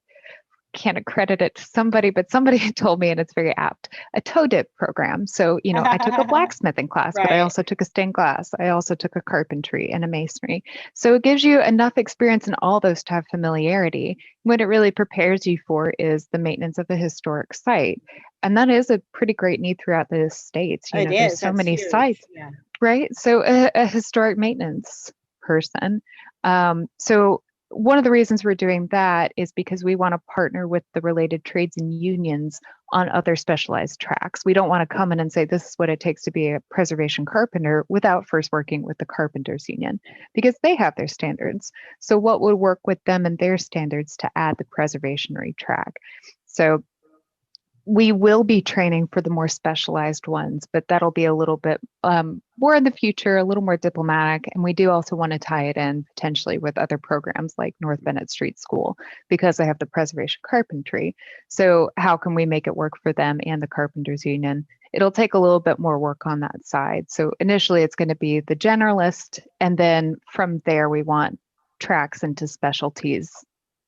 can't accredit it to somebody, but somebody had told me, and it's very apt, a toe dip program. So, I took a blacksmithing class, but I also took a stained glass. I also took a carpentry and a masonry. So it gives you enough experience in all those to have familiarity. What it really prepares you for is the maintenance of a historic site. And that is a pretty great need throughout the states. There's so many sites, right? So a historic maintenance person. So one of the reasons we're doing that is because we want to partner with the related trades and unions on other specialized tracks. We don't want to come in and say, this is what it takes to be a preservation carpenter without first working with the carpenters union, because they have their standards. So what would work with them and their standards to add the preservationary track? So we will be training for the more specialized ones, but that'll be a little bit more in the future, a little more diplomatic. And we do also want to tie it in potentially with other programs like North Bennett Street School, because they have the preservation carpentry. So how can we make it work for them and the Carpenters Union? It'll take a little bit more work on that side. So initially it's going to be the generalist, and then from there we want tracks into specialties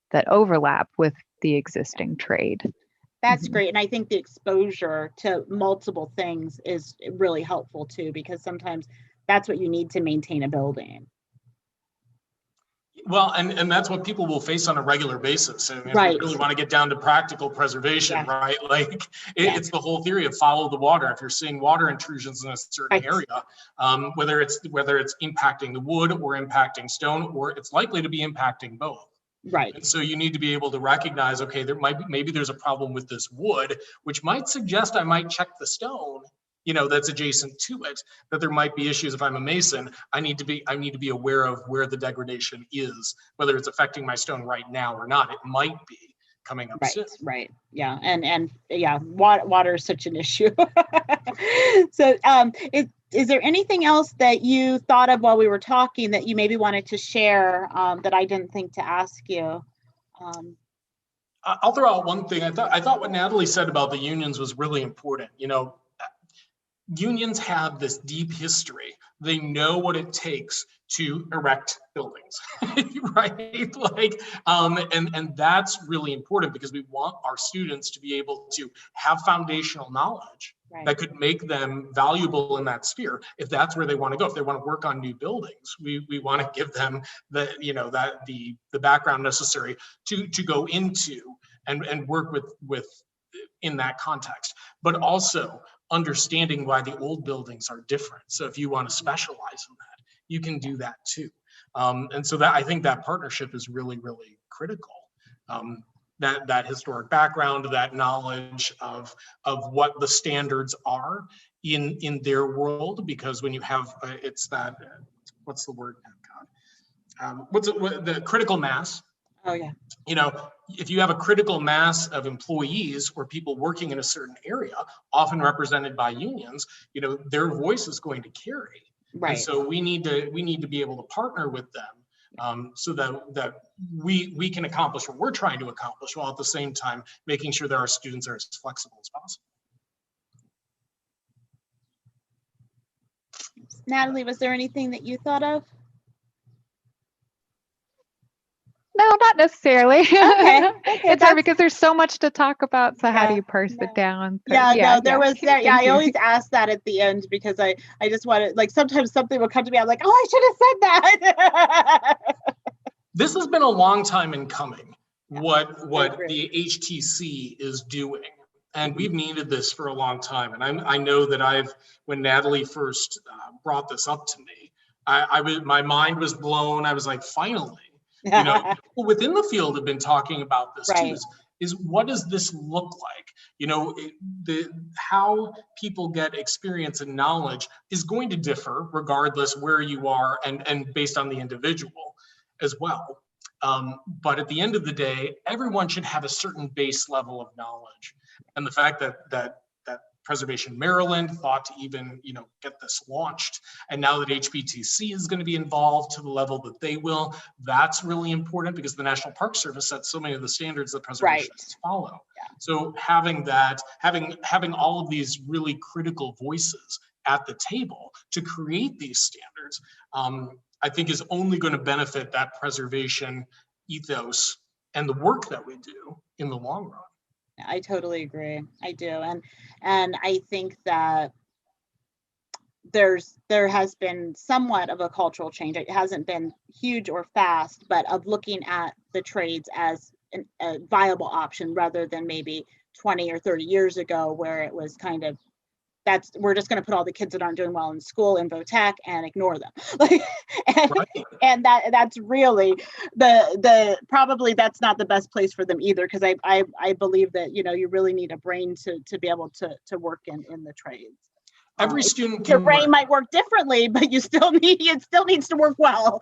that overlap with the existing trade. That's great. And I think the exposure to multiple things is really helpful too, because sometimes that's what you need to maintain a building. Well, and that's what people will face on a regular basis. And if Right. we really want to get down to practical preservation, right? It's the whole theory of follow the water. If you're seeing water intrusions in a certain area, whether it's impacting the wood or impacting stone, or it's likely to be impacting both. Right. And so you need to be able to recognize, okay, maybe there's a problem with this wood, which might suggest I might check the stone, that's adjacent to it, that there might be issues. If I'm a mason, I need to be aware of where the degradation is, whether it's affecting my stone right now or not. It might be coming up soon. Right. Yeah. And water is such an issue. So is there anything else that you thought of while we were talking that you maybe wanted to share that I didn't think to ask you? I'll throw out one thing. I thought what Natalie said about the unions was really important. Unions have this deep history. They know what it takes to erect buildings, right? And that's really important, because we want our students to be able to have foundational knowledge that could make them valuable in that sphere. If that's where they want to go, if they want to work on new buildings, we want to give them the background necessary to go into and work with in that context, but also understanding why the old buildings are different. So if you want to specialize in that, you can do that too. And so that I think that partnership is really, really critical. That historic background, that knowledge of what the standards are in their world, because when you have it's that what's the word? Oh, God. The critical mass. Oh yeah. You know, if you have a critical mass of employees or people working in a certain area, often represented by unions, you know, their voice is going to carry. Right. And so we need to be able to partner with them so that we can accomplish what we're trying to accomplish, while at the same time making sure that our students are as flexible as possible. Natalie, was there anything that you thought of? No, not necessarily. Okay, It's hard because there's so much to talk about. So how do you parse it down? So, I always ask that at the end because I just want to, like, sometimes something will come to me. I'm like, oh, I should have said that. This has been a long time in coming. What the HTC is doing, and we've needed this for a long time. And I know that when Natalie first brought this up to me, my mind was blown. I was like, finally. You know, people within the field have been talking about this too. Is what does this look like? You know, how people get experience and knowledge is going to differ regardless where you are and based on the individual as well. But at the end of the day, everyone should have a certain base level of knowledge. And the fact that Preservation Maryland thought to even, you know, get this launched, and now that HBTC is going to be involved to the level that they will, that's really important because the National Park Service sets so many of the standards that preservationists follow. Yeah. So having all of these really critical voices at the table to create these standards, I think is only going to benefit that preservation ethos and the work that we do in the long run. I totally agree. I do. And I think that there has been somewhat of a cultural change. It hasn't been huge or fast, but of looking at the trades as a viable option rather than maybe 20 or 30 years ago, where it was kind of, we're just going to put all the kids that aren't doing well in school in VOTEC and ignore them. And that's really probably that's not the best place for them either, because I believe that, you know, you really need a brain to be able to work in the trades. Every student your brain might work differently, but it still needs to work well.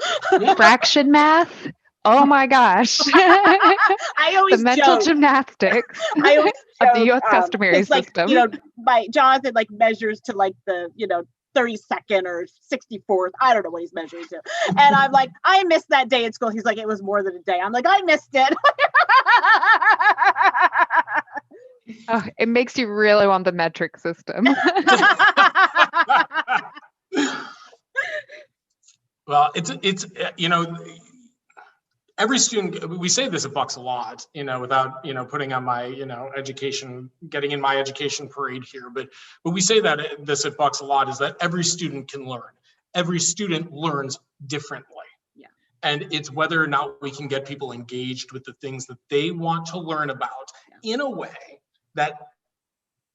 Fraction math. Oh my gosh. I always the mental joke. Gymnastics of the U.S. customary system. You know, my Jonathan measures to the 32nd or 64th. I don't know what he's measuring to. And I'm like, I missed that day at school. He's like, it was more than a day. I'm like, I missed it. Oh, it makes you really want the metric system. Well, it's you know, every student, we say this at Bucks a lot, you know, without, you know, putting on my, you know, getting in my education parade here, but we say that this at Bucks a lot, is that every student can learn. Every student learns differently. Yeah. And it's whether or not we can get people engaged with the things that they want to learn about in a way that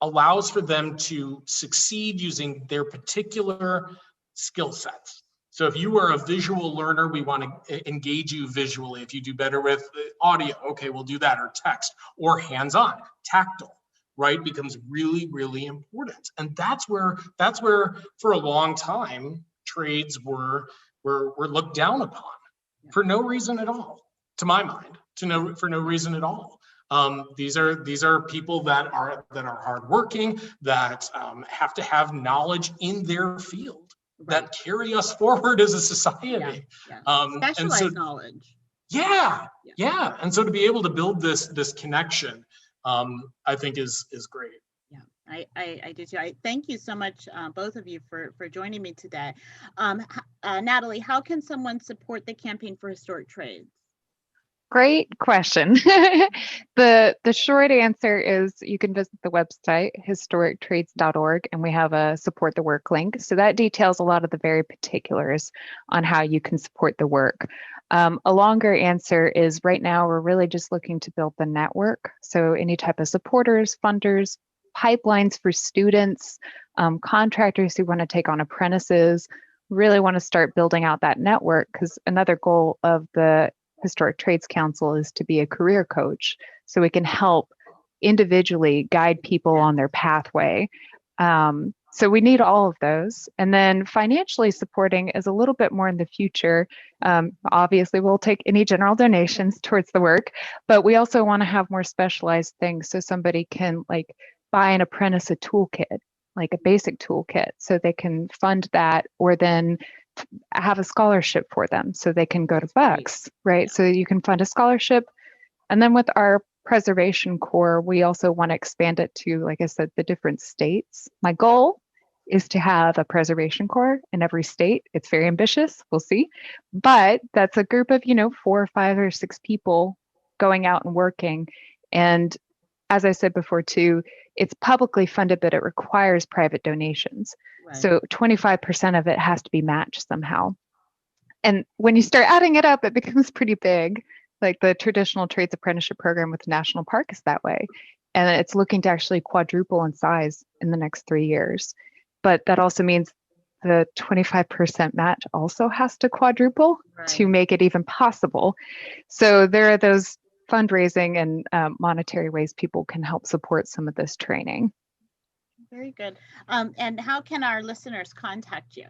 allows for them to succeed using their particular skill sets. So if you are a visual learner, we want to engage you visually. If you do better with audio, okay, we'll do that, or text, or hands-on, tactile, right? Becomes really, really important. And that's where for a long time, trades were looked down upon for no reason at all, to my mind, for no reason at all. These are people that are hardworking, that have to have knowledge in their field. Right. That carry us forward as a society. Specialized knowledge. Yeah. And so to be able to build this connection, I think is great. Yeah, I do too. I thank you so much, both of you, for joining me today. Natalie, how can someone support the Campaign for Historic Trades? Great question. The short answer is you can visit the website historictrades.org, and we have a support the work link. So that details a lot of the very particulars on how you can support the work. A longer answer is right now we're really just looking to build the network. So any type of supporters, funders, pipelines for students, contractors who want to take on apprentices, really want to start building out that network, because another goal of the Historic Trades Council is to be a career coach, so we can help individually guide people on their pathway. So we need all of those. And then financially supporting is a little bit more in the future. Obviously, we'll take any general donations towards the work, but we also want to have more specialized things, so somebody can like buy an apprentice a toolkit, like a basic toolkit, so they can fund that, or then have a scholarship for them so they can go to Bucks, right? So you can fund a scholarship. And then with our preservation core, we also want to expand it to, like I said, the different states. My goal is to have a preservation core in every state. It's very ambitious, we'll see. But that's a group of, 4 or 5 or 6 people going out and working. And as I said before too, it's publicly funded, but it requires private donations. Right. So 25% of it has to be matched somehow. And when you start adding it up, it becomes pretty big. Like the traditional trades apprenticeship program with the National Park is that way. And it's looking to actually quadruple in size in the next 3 years. But that also means the 25% match also has to quadruple to make it even possible. So there are those fundraising and monetary ways people can help support some of this training. Very good. And how can our listeners contact you?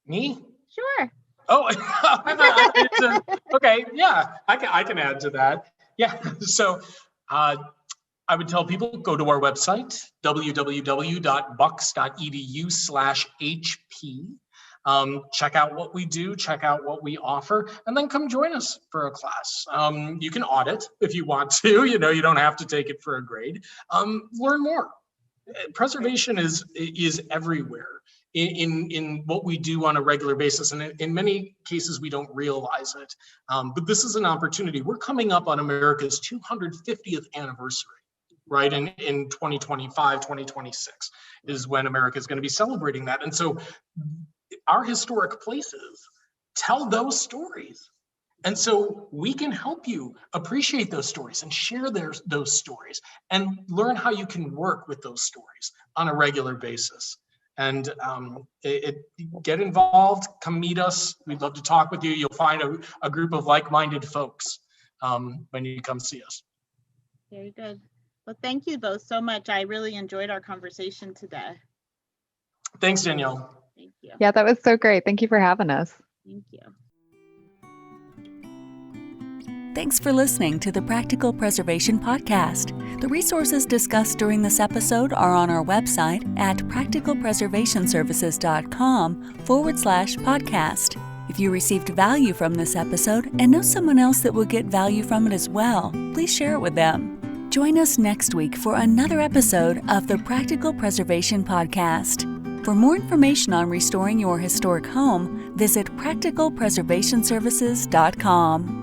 Me? Sure. Oh, okay. Yeah, I can add to that. Yeah. So I would tell people, go to our website, www.bucks.edu/HP. Check out what we do, check out what we offer, and then come join us for a class. You can audit if you want to, you don't have to take it for a grade. Learn more. Preservation is everywhere in what we do on a regular basis. And in many cases, we don't realize it. But this is an opportunity. We're coming up on America's 250th anniversary. Right, in 2025, 2026 is when America is going to be celebrating that. And so our historic places tell those stories. And so we can help you appreciate those stories and share those stories and learn how you can work with those stories on a regular basis. And get involved, come meet us. We'd love to talk with you. You'll find a group of like-minded folks when you come see us. Very good. Well, thank you both so much. I really enjoyed our conversation today. Thanks, Danielle. Thank you. Yeah, that was so great. Thank you for having us. Thank you. Thanks for listening to the Practical Preservation Podcast. The resources discussed during this episode are on our website at practicalpreservationservices.com/podcast. If you received value from this episode and know someone else that will get value from it as well, please share it with them. Join us next week for another episode of the Practical Preservation Podcast. For more information on restoring your historic home, visit practicalpreservationservices.com.